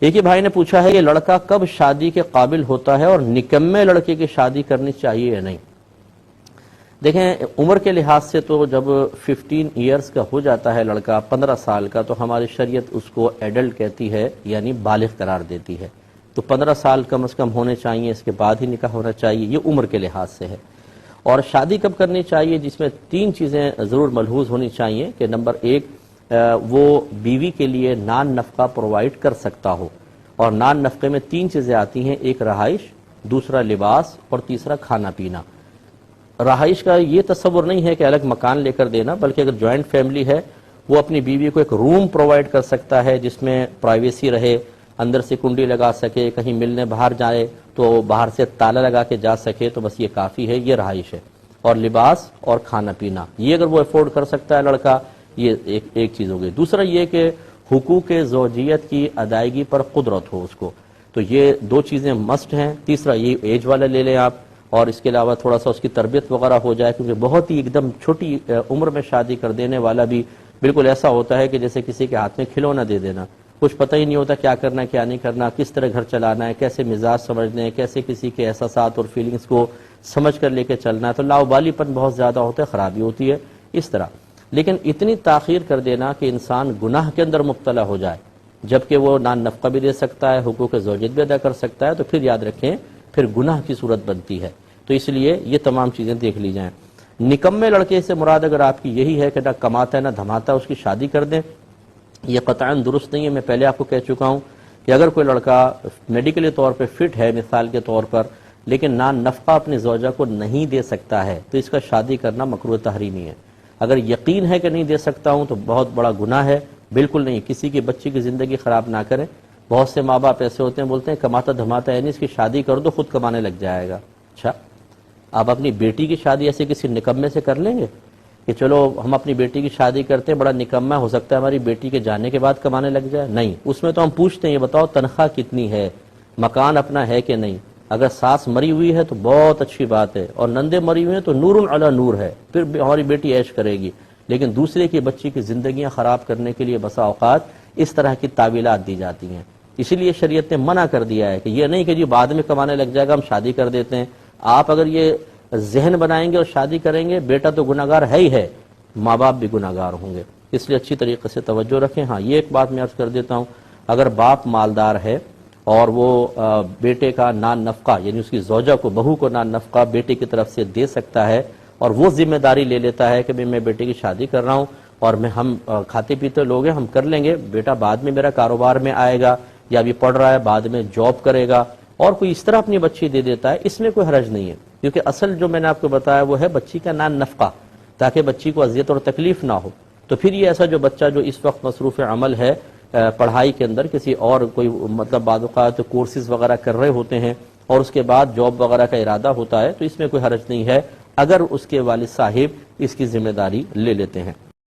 ایک ہی بھائی نے پوچھا ہے یہ لڑکا کب شادی کے قابل ہوتا ہے اور نکمے لڑکے کی شادی کرنی چاہیے یا نہیں؟ دیکھیں عمر کے لحاظ سے تو جب 15 ایئرز کا ہو جاتا ہے لڑکا 15 سال کا تو ہماری شریعت اس کو ایڈلٹ کہتی ہے، یعنی بالغ قرار دیتی ہے۔ تو 15 سال کم از کم ہونے چاہیے، اس کے بعد ہی نکاح ہونا چاہیے، یہ عمر کے لحاظ سے ہے۔ اور شادی کب کرنی چاہیے، جس میں 3 چیزیں ضرور ملحوظ ہونی چاہیے کہ نمبر 1 وہ بیوی کے لیے نان نفقہ پرووائڈ کر سکتا ہو، اور نان نفقے میں 3 چیزیں آتی ہیں، ایک رہائش، دوسرا لباس اور تیسرا کھانا پینا۔ رہائش کا یہ تصور نہیں ہے کہ الگ مکان لے کر دینا، بلکہ اگر جوائنٹ فیملی ہے وہ اپنی بیوی کو ایک روم پرووائڈ کر سکتا ہے جس میں پرائیویسی رہے، اندر سے کنڈی لگا سکے، کہیں ملنے باہر جائے تو باہر سے تالا لگا کے جا سکے، تو بس یہ کافی ہے، یہ رہائش ہے۔ اور لباس اور کھانا پینا یہ اگر وہ افورڈ کر سکتا ہے لڑکا، یہ ایک چیز ہو گئی۔ دوسرا یہ کہ حقوق زوجیت کی ادائیگی پر قدرت ہو اس کو، تو یہ 2 چیزیں مسٹ ہیں۔ تیسرا یہ ایج والا لے لیں آپ، اور اس کے علاوہ تھوڑا سا اس کی تربیت وغیرہ ہو جائے، کیونکہ بہت ہی ایک دم چھوٹی عمر میں شادی کر دینے والا بھی بالکل ایسا ہوتا ہے کہ جیسے کسی کے ہاتھ میں کھلونا دے دینا، کچھ پتہ ہی نہیں ہوتا کیا کرنا ہے کیا نہیں کرنا، کس طرح گھر چلانا ہے، کیسے مزاج سمجھنے ہیں، کیسے کسی کے احساسات اور فیلنگز کو سمجھ کر لے کے چلنا ہے، تو لاؤبالی پن بہت زیادہ ہوتا ہے، خرابی ہوتی ہے اس طرح۔ لیکن اتنی تاخیر کر دینا کہ انسان گناہ کے اندر مبتلا ہو جائے، جبکہ وہ نان نفقہ بھی دے سکتا ہے، حقوق زوجیت بھی ادا کر سکتا ہے، تو پھر یاد رکھیں پھر گناہ کی صورت بنتی ہے۔ تو اس لیے یہ تمام چیزیں دیکھ لی جائیں۔ نکمے لڑکے سے مراد اگر آپ کی یہی ہے کہ نہ کماتا ہے نہ دھماتا ہے، اس کی شادی کر دیں، یہ قطعاً درست نہیں ہے۔ میں پہلے آپ کو کہہ چکا ہوں کہ اگر کوئی لڑکا میڈیکلی طور پہ فٹ ہے مثال کے طور پر، لیکن نان نفقہ اپنی زوجہ کو نہیں دے سکتا ہے، تو اس کا شادی کرنا مکروہ تحریمی ہے۔ اگر یقین ہے کہ نہیں دے سکتا ہوں تو بہت بڑا گناہ ہے، بالکل نہیں، کسی کی بچی کی زندگی خراب نہ کریں۔ بہت سے ماں باپ ایسے ہوتے ہیں بولتے ہیں کماتا دھماتا ہے نہیں، اس کی شادی کر دو خود کمانے لگ جائے گا۔ اچھا، آپ اپنی بیٹی کی شادی ایسے کسی نکمے سے کر لیں گے کہ چلو ہم اپنی بیٹی کی شادی کرتے ہیں، بڑا نکمہ ہو سکتا ہے ہماری بیٹی کے جانے کے بعد کمانے لگ جائے؟ نہیں، اس میں تو ہم پوچھتے ہیں یہ بتاؤ تنخواہ کتنی ہے، مکان اپنا ہے کہ نہیں۔ اگر ساس مری ہوئی ہے تو بہت اچھی بات ہے، اور نندے مری ہوئی ہیں تو نور علی نور ہے، پھر ہماری بیٹی عیش کرے گی۔ لیکن دوسرے کی بچی کی زندگیاں خراب کرنے کے لیے بسا اوقات اس طرح کی تعویلات دی جاتی ہیں۔ اسی لیے شریعت نے منع کر دیا ہے کہ یہ نہیں کہ جی بعد میں کمانے لگ جائے گا ہم شادی کر دیتے ہیں۔ آپ اگر یہ ذہن بنائیں گے اور شادی کریں گے، بیٹا تو گناہگار ہے ہی ہے، ماں باپ بھی گناہگار ہوں گے، اس لیے اچھی طریقے سے توجہ رکھیں۔ ہاں یہ ایک بات میں عرض کر دیتا ہوں، اگر باپ مالدار ہے اور وہ بیٹے کا نان نفقہ یعنی اس کی زوجہ کو، بہو کو نان نفقہ بیٹے کی طرف سے دے سکتا ہے، اور وہ ذمہ داری لے لیتا ہے کہ میں بیٹے کی شادی کر رہا ہوں اور ہم کھاتے پیتے لوگ ہیں، ہم کر لیں گے، بیٹا بعد میں میرا کاروبار میں آئے گا یا ابھی پڑھ رہا ہے بعد میں جاب کرے گا، اور کوئی اس طرح اپنی بچی دے دیتا ہے، اس میں کوئی حرج نہیں ہے، کیونکہ اصل جو میں نے آپ کو بتایا وہ ہے بچی کا نان نفقہ، تاکہ بچی کو اذیت اور تکلیف نہ ہو۔ تو پھر یہ ایسا جو بچہ جو اس وقت مصروف عمل ہے پڑھائی کے اندر، کسی اور کوئی مطلب بعض اوقات کورسز وغیرہ کر رہے ہوتے ہیں اور اس کے بعد جاب وغیرہ کا ارادہ ہوتا ہے، تو اس میں کوئی حرج نہیں ہے اگر اس کے والد صاحب اس کی ذمہ داری لے لیتے ہیں۔